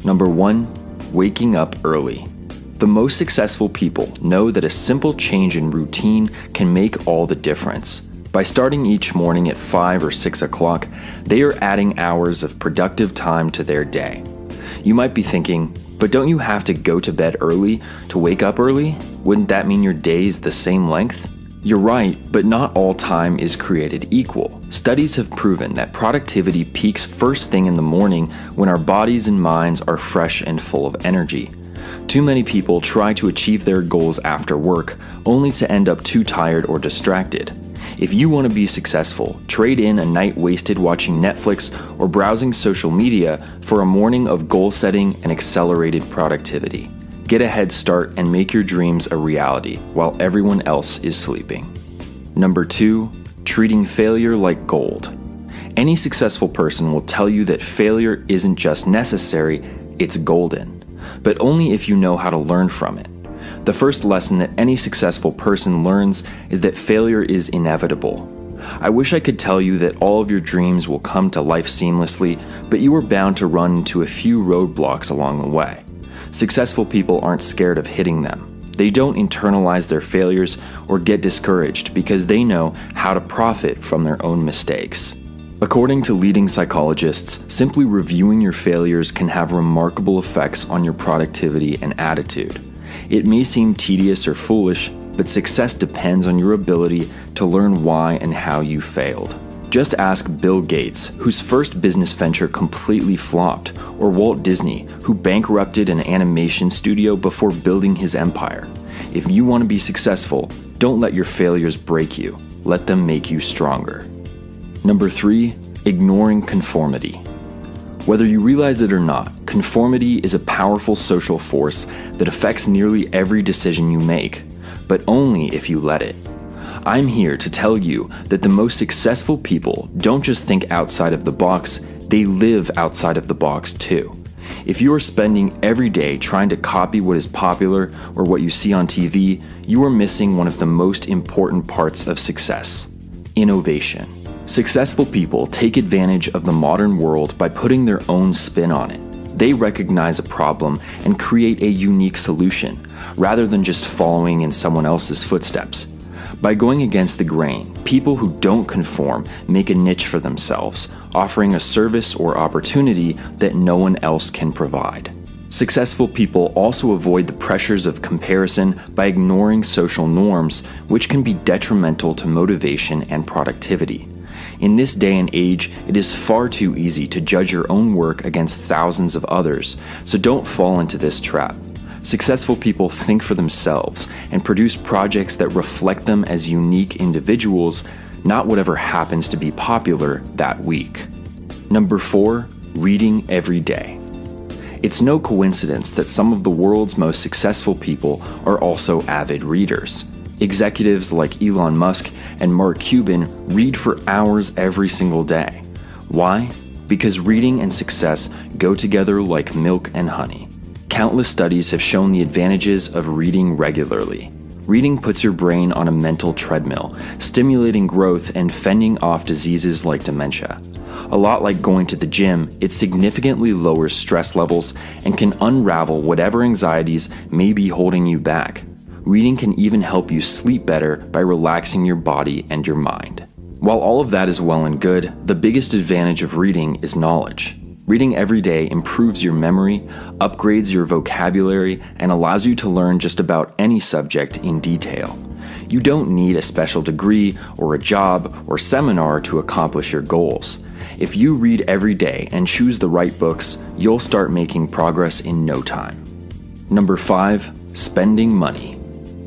Number 1, waking up early. The most successful people know that a simple change in routine can make all the difference. By starting each morning at 5 or 6 o'clock, they are adding hours of productive time to their day. You might be thinking, but don't you have to go to bed early to wake up early? Wouldn't that mean your day is the same length? You're right, but not all time is created equal. Studies have proven that productivity peaks first thing in the morning when our bodies and minds are fresh and full of energy. Too many people try to achieve their goals after work, only to end up too tired or distracted. If you want to be successful, trade in a night wasted watching Netflix or browsing social media for a morning of goal setting and accelerated productivity. Get a head start and make your dreams a reality while everyone else is sleeping. Number 2, treating failure like gold. Any successful person will tell you that failure isn't just necessary, it's golden, but only if you know how to learn from it. The first lesson that any successful person learns is that failure is inevitable. I wish I could tell you that all of your dreams will come to life seamlessly, but you are bound to run into a few roadblocks along the way. Successful people aren't scared of hitting them. They don't internalize their failures or get discouraged because they know how to profit from their own mistakes. According to leading psychologists, simply reviewing your failures can have remarkable effects on your productivity and attitude. It may seem tedious or foolish, but success depends on your ability to learn why and how you failed. Just ask Bill Gates, whose first business venture completely flopped, or Walt Disney, who bankrupted an animation studio before building his empire. If you want to be successful, don't let your failures break you. Let them make you stronger. Number 3, ignoring conformity. Whether you realize it or not, conformity is a powerful social force that affects nearly every decision you make, but only if you let it. I'm here to tell you that the most successful people don't just think outside of the box, they live outside of the box too. If you are spending every day trying to copy what is popular or what you see on TV, you are missing one of the most important parts of success: innovation. Successful people take advantage of the modern world by putting their own spin on it. They recognize a problem and create a unique solution, rather than just following in someone else's footsteps. By going against the grain, people who don't conform make a niche for themselves, offering a service or opportunity that no one else can provide. Successful people also avoid the pressures of comparison by ignoring social norms, which can be detrimental to motivation and productivity. In this day and age, it is far too easy to judge your own work against thousands of others, so don't fall into this trap. Successful people think for themselves and produce projects that reflect them as unique individuals, not whatever happens to be popular that week. Number 4, reading every day. It's no coincidence that some of the world's most successful people are also avid readers. Executives like Elon Musk and Mark Cuban read for hours every single day. Why? Because reading and success go together like milk and honey. Countless studies have shown the advantages of reading regularly. Reading puts your brain on a mental treadmill, stimulating growth and fending off diseases like dementia. A lot like going to the gym, it significantly lowers stress levels and can unravel whatever anxieties may be holding you back. Reading can even help you sleep better by relaxing your body and your mind. While all of that is well and good, the biggest advantage of reading is knowledge. Reading every day improves your memory, upgrades your vocabulary, and allows you to learn just about any subject in detail. You don't need a special degree or a job or seminar to accomplish your goals. If you read every day and choose the right books, you'll start making progress in no time. Number 5, spending money.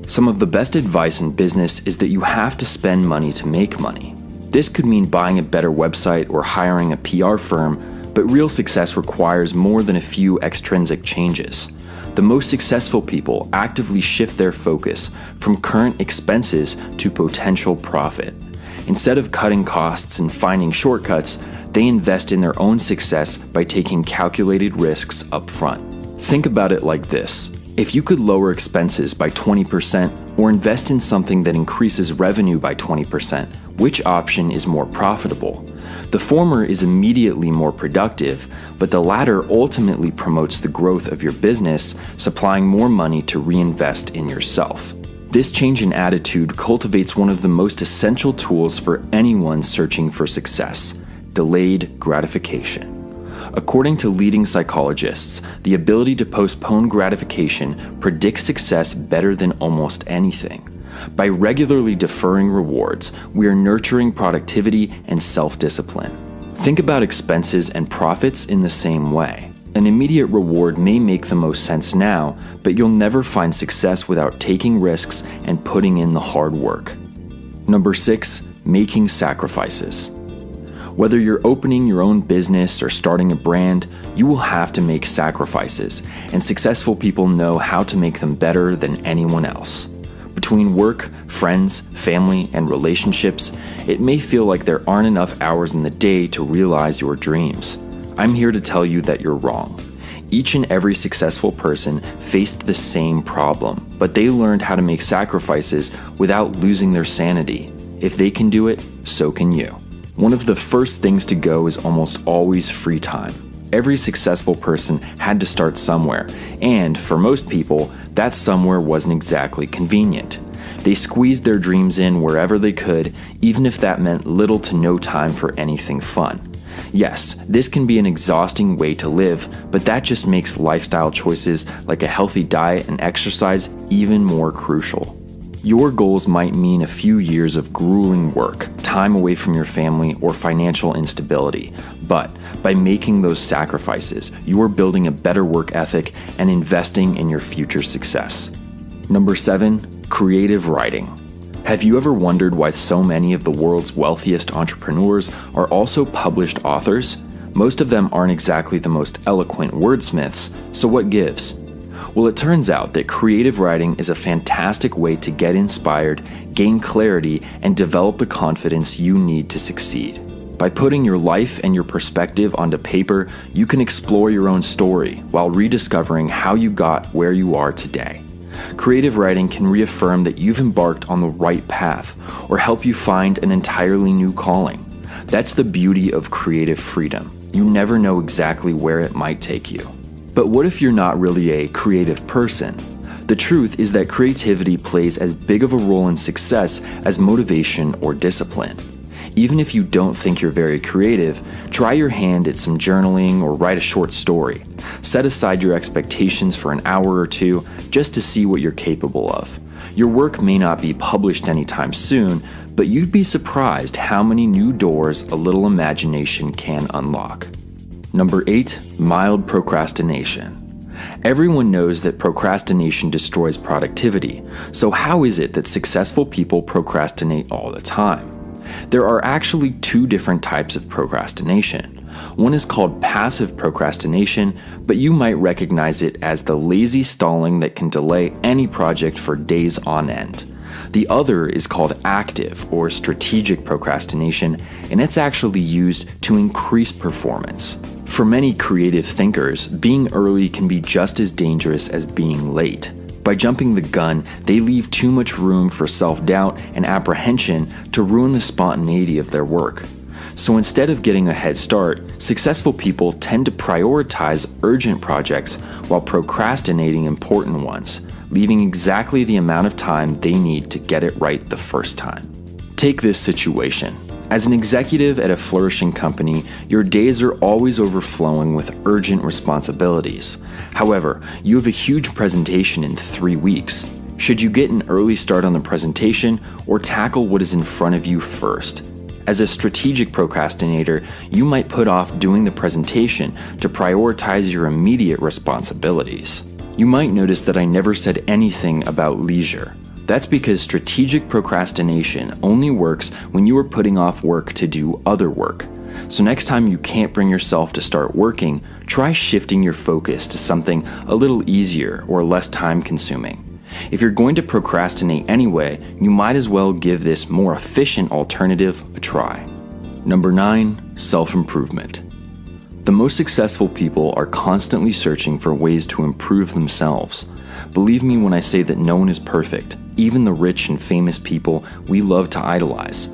Some of the best advice in business is that you have to spend money to make money. This could mean buying a better website or hiring a PR firm, but real success requires more than a few extrinsic changes. The most successful people actively shift their focus from current expenses to potential profit. Instead of cutting costs and finding shortcuts, they invest in their own success by taking calculated risks up front. Think about it like this. If you could lower expenses by 20% or invest in something that increases revenue by 20%, which option is more profitable? The former is immediately more productive, but the latter ultimately promotes the growth of your business, supplying more money to reinvest in yourself. This change in attitude cultivates one of the most essential tools for anyone searching for success: delayed gratification. According to leading psychologists, the ability to postpone gratification predicts success better than almost anything. By regularly deferring rewards, we are nurturing productivity and self-discipline. Think about expenses and profits in the same way. An immediate reward may make the most sense now, but you'll never find success without taking risks and putting in the hard work. Number 6, making sacrifices. Whether you're opening your own business or starting a brand, you will have to make sacrifices, and successful people know how to make them better than anyone else. Between work, friends, family, and relationships, it may feel like there aren't enough hours in the day to realize your dreams. I'm here to tell you that you're wrong. Each and every successful person faced the same problem, but they learned how to make sacrifices without losing their sanity. If they can do it, so can you. One of the first things to go is almost always free time. Every successful person had to start somewhere, and for most people, that somewhere wasn't exactly convenient. They squeezed their dreams in wherever they could, even if that meant little to no time for anything fun. Yes, this can be an exhausting way to live, but that just makes lifestyle choices like a healthy diet and exercise even more crucial. Your goals might mean a few years of grueling work, time away from your family, or financial instability. But by making those sacrifices, you are building a better work ethic and investing in your future success. Number 7, creative writing. Have you ever wondered why so many of the world's wealthiest entrepreneurs are also published authors? Most of them aren't exactly the most eloquent wordsmiths, so what gives? Well, it turns out that creative writing is a fantastic way to get inspired, gain clarity, and develop the confidence you need to succeed. By putting your life and your perspective onto paper, you can explore your own story while rediscovering how you got where you are today. Creative writing can reaffirm that you've embarked on the right path or help you find an entirely new calling. That's the beauty of creative freedom. You never know exactly where it might take you. But what if you're not really a creative person? The truth is that creativity plays as big of a role in success as motivation or discipline. Even if you don't think you're very creative, try your hand at some journaling or write a short story. Set aside your expectations for an hour or two just to see what you're capable of. Your work may not be published anytime soon, but you'd be surprised how many new doors a little imagination can unlock. Number 8, mild procrastination. Everyone knows that procrastination destroys productivity, so how is it that successful people procrastinate all the time? There are actually 2 different types of procrastination. One is called passive procrastination, but you might recognize it as the lazy stalling that can delay any project for days on end. The other is called active or strategic procrastination, and it's actually used to increase performance. For many creative thinkers, being early can be just as dangerous as being late. By jumping the gun, they leave too much room for self-doubt and apprehension to ruin the spontaneity of their work. So instead of getting a head start, successful people tend to prioritize urgent projects while procrastinating important ones, leaving exactly the amount of time they need to get it right the first time. Take this situation. As an executive at a flourishing company, your days are always overflowing with urgent responsibilities. However, you have a huge presentation in 3 weeks. Should you get an early start on the presentation or tackle what is in front of you first? As a strategic procrastinator, you might put off doing the presentation to prioritize your immediate responsibilities. You might notice that I never said anything about leisure. That's because strategic procrastination only works when you are putting off work to do other work. So next time you can't bring yourself to start working, try shifting your focus to something a little easier or less time-consuming. If you're going to procrastinate anyway, you might as well give this more efficient alternative a try. Number 9, self-improvement. The most successful people are constantly searching for ways to improve themselves. Believe me when I say that no one is perfect, even the rich and famous people we love to idolize.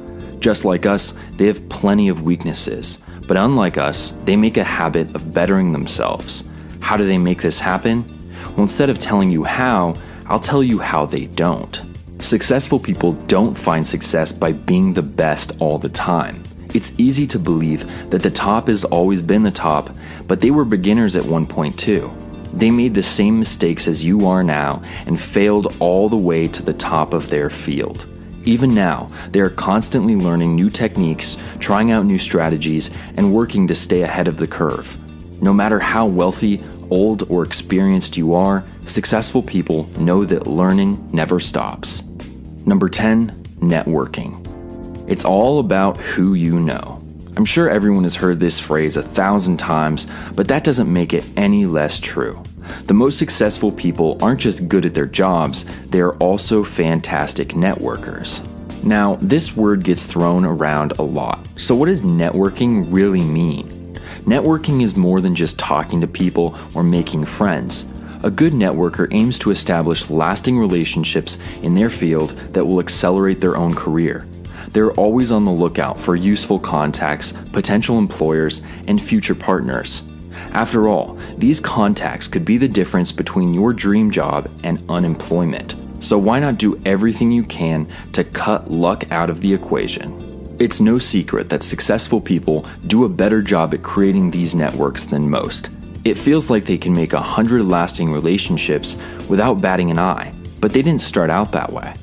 Just like us, they have plenty of weaknesses, but unlike us, they make a habit of bettering themselves. How do they make this happen? Well, instead of telling you how, I'll tell you how they don't. Successful people don't find success by being the best all the time. It's easy to believe that the top has always been the top, but they were beginners at one point too. They made the same mistakes as you are now and failed all the way to the top of their field. Even now, they are constantly learning new techniques, trying out new strategies, and working to stay ahead of the curve. No matter how wealthy, old, or experienced you are, successful people know that learning never stops. Number 10, networking. It's all about who you know. I'm sure everyone has heard this phrase 1,000 times, but that doesn't make it any less true. The most successful people aren't just good at their jobs, they are also fantastic networkers. Now, this word gets thrown around a lot. So what does networking really mean? Networking is more than just talking to people or making friends. A good networker aims to establish lasting relationships in their field that will accelerate their own career. They're always on the lookout for useful contacts, potential employers, and future partners. After all, these contacts could be the difference between your dream job and unemployment. So why not do everything you can to cut luck out of the equation? It's no secret that successful people do a better job at creating these networks than most. It feels like they can make 100 lasting relationships without batting an eye, but they didn't start out that way.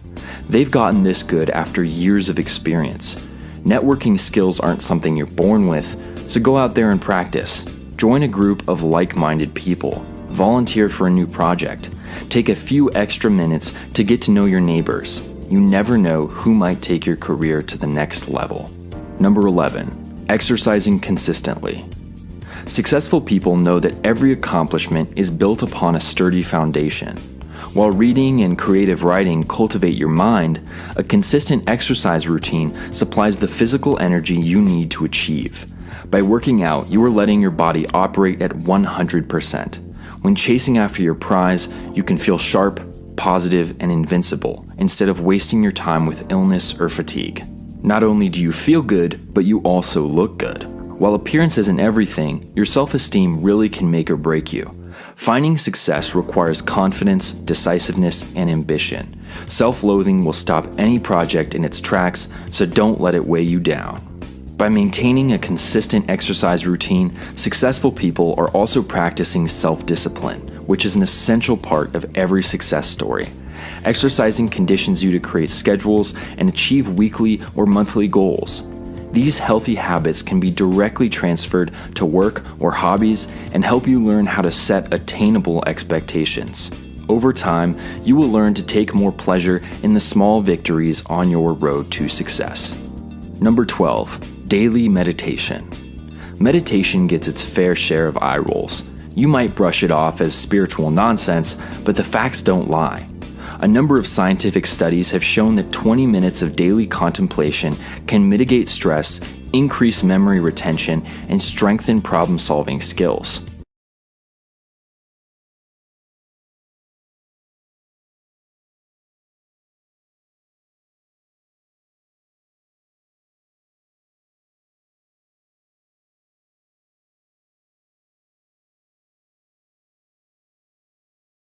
They've gotten this good after years of experience. Networking skills aren't something you're born with, so go out there and practice. Join a group of like-minded people. Volunteer for a new project. Take a few extra minutes to get to know your neighbors. You never know who might take your career to the next level. Number 11, exercising consistently. Successful people know that every accomplishment is built upon a sturdy foundation. While reading and creative writing cultivate your mind, a consistent exercise routine supplies the physical energy you need to achieve. By working out, you are letting your body operate at 100%. When chasing after your prize, you can feel sharp, positive, and invincible, instead of wasting your time with illness or fatigue. Not only do you feel good, but you also look good. While appearance isn't everything, your self-esteem really can make or break you. Finding success requires confidence, decisiveness, and ambition. Self-loathing will stop any project in its tracks, so don't let it weigh you down. By maintaining a consistent exercise routine, successful people are also practicing self-discipline, which is an essential part of every success story. Exercising conditions you to create schedules and achieve weekly or monthly goals. These healthy habits can be directly transferred to work or hobbies and help you learn how to set attainable expectations. Over time, you will learn to take more pleasure in the small victories on your road to success. Number 12, daily meditation. Meditation gets its fair share of eye rolls. You might brush it off as spiritual nonsense, but the facts don't lie. A number of scientific studies have shown that 20 minutes of daily contemplation can mitigate stress, increase memory retention, and strengthen problem-solving skills.